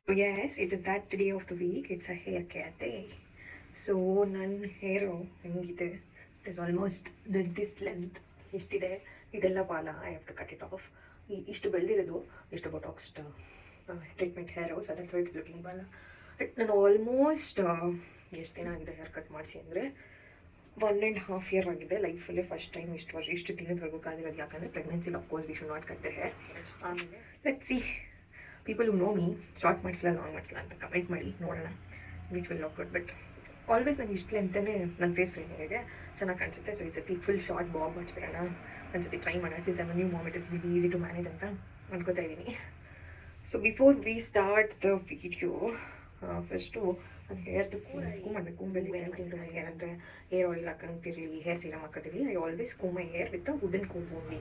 Yes, it is that day of the week. It's a hair care day. So ನನ್ನ hair ಹೆಂಗಿದೆ, it is almost this length ಇಷ್ಟಿದೆ. ಇದೆಲ್ಲ ಬಾಲ I have to cut it off. ಇಷ್ಟು ಬೆಳೆದಿರೋದು ಎಷ್ಟು botoxed treatment hair, so that's why it's looking ಬಾಲ. But ನಾನು ಆಲ್ಮೋಸ್ಟ್ ಎಷ್ಟು ದಿನ ಆಗಿದೆ ಹೇರ್ ಕಟ್ ಮಾಡಿಸಿ ಅಂದರೆ 1.5 year ಆಗಿದೆ. ಲೈಫಲ್ಲೇ ಫಸ್ಟ್ ಟೈಮ್ ಇಷ್ಟು ದಿನದವರೆಗೂ ಕಾದಿರೋದು. ಯಾಕಂದರೆ ಪ್ರೆಗ್ನೆನ್ಸಿಲಿ of course we should not cut the hair. ಆಮೇಲೆ let's see, people who know me short ಮಾಡಿಸಿಲ್ಲ ಲಾಂಗ್ ಮಾಡಿಸಿಲ್ಲ ಅಂತ ಕಮೆಂಟ್ ಮಾಡಿ ನೋಡೋಣ, which will look good. But always ನಾನು ಇಷ್ಟಲೆ ಅಂತಲೇ ನನ್ನ ಫೇಸ್ ಫ್ರೇಮಿಗೆ ಚೆನ್ನಾಗಿ ಕಾಣಿಸುತ್ತೆ. ಸೊ ಈ ಸತಿ ಫುಲ್ ಶಾರ್ಟ್ ಬಾಬ್ ಮಾಡಿಸ್ಬಿಡೋಣ, ಒಂದು ಸತಿ ಟ್ರೈ ಮಾಡೋಣ. Since I new mom, it is will easy to manage ಅಂತ ಅನ್ಕೋತಾ ಇದ್ದೀನಿ. So before we start the video, first ನಾನು ಹೇರ್ದು ಕೂಮ್ ಮಾಡಬೇಕು. ಬೆಳಿಗ್ಗೆ ತಿಂಗಳು ಹೇರ್ ಅಂದರೆ ಹೇರ್ ಆಯಿಲ್ ಹಾಕೊಂತಿರಲಿ, ಹೇರ್ ಸೀರಮ್ ಹಾಕೋತಿರಲಿ. I always comb my hair with wooden comb only.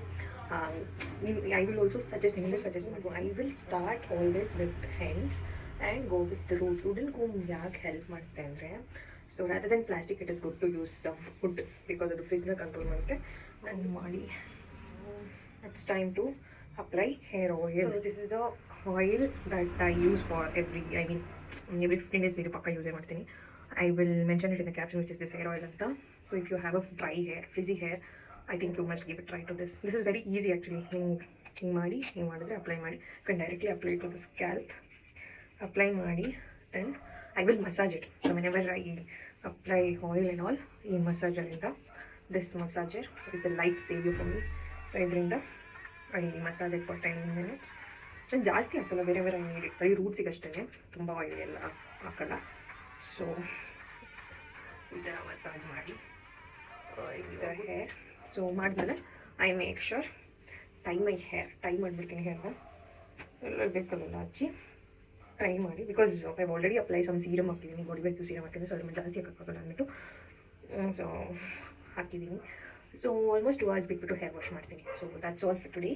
I will also suggest, ನಿಮಗೂ ಸಜೆಸ್ಟ್ ಮಾಡ್ಬೋದು. I will start always with ends and go with roots. Wooden comb ಯಾಕೆ help ಮಾಡುತ್ತೆ ಅಂದರೆ, so rather than plastic it is good to use wood, because ಅದು ಫ್ರಿಜ್ನ control ಮಾಡುತ್ತೆ. ನಾನು ಮಾಡಿ it's time to apply hair oil. So this is the oil that I use for every 15 days ಇದು ಪಕ್ಕ ಯೂಸ್ ಮಾಡ್ತೀನಿ. I will mention it in the caption which is this hair oil anta. So if you have a dry hair, frizzy hair, I think you must give a try to this. This is very easy actually. ಹಿಂಗೆ ಮಾಡಿ ಮಾಡಿದ್ರೆ apply ಮಾಡಿ. You can directly apply it to the scalp. Apply ಮಾಡಿ then I will massage it. So whenever I apply oil and all, ಈ ಮಸಾಜರಿಂದ, this massager is a life savior for me. So ಇದರಿಂದ I massage it for 10 minutes. ನಾನು ಜಾಸ್ತಿ ಹಾಕಲ್ಲ, ಬೇರೆ ಬೇರೆ ನೀಡಿ ಬರೀ ರೂಟ್ಸಿಗೆ ಅಷ್ಟೇ, ತುಂಬ ಆಯಿಲ್ ಎಲ್ಲ ಹಾಕಲ್ಲ. ಸೊ ಈ ಥರ ಮಸಾಜ್ ಮಾಡಿ ಈ ಥರ ಹೇರ್. ಸೊ ಮಾಡಿದ್ಮೇಲೆ I make sure tie my hair, tie ಮಾಡಿಬಿಡ್ತೀನಿ ಹೇರ್ನ. ಎಲ್ಲ ಬೇಕಲ್ಲ ಹಚ್ಚಿ ಟ್ರೈ ಮಾಡಿ, because I already apply some serum ಹಾಕಿದ್ದೀನಿ, ಬಾಡಿ ವೆಲ್ತ್ ಸೀರಮ್ ಹಾಕಿದ್ದೀನಿ. ಸೊ ಅದ್ರ ಜಾಸ್ತಿ ಹಾಕೋಕ್ಕಾಗಲ್ಲ ಅಂದ್ಬಿಟ್ಟು ಸೊ ಹಾಕಿದ್ದೀನಿ. ಸೊ ಆಲ್ಮೋಸ್ಟ್ 2 hours ಬಿಟ್ಬಿಟ್ಟು ಹೇರ್ ವಾಶ್ ಮಾಡ್ತೀನಿ. So that's all for today.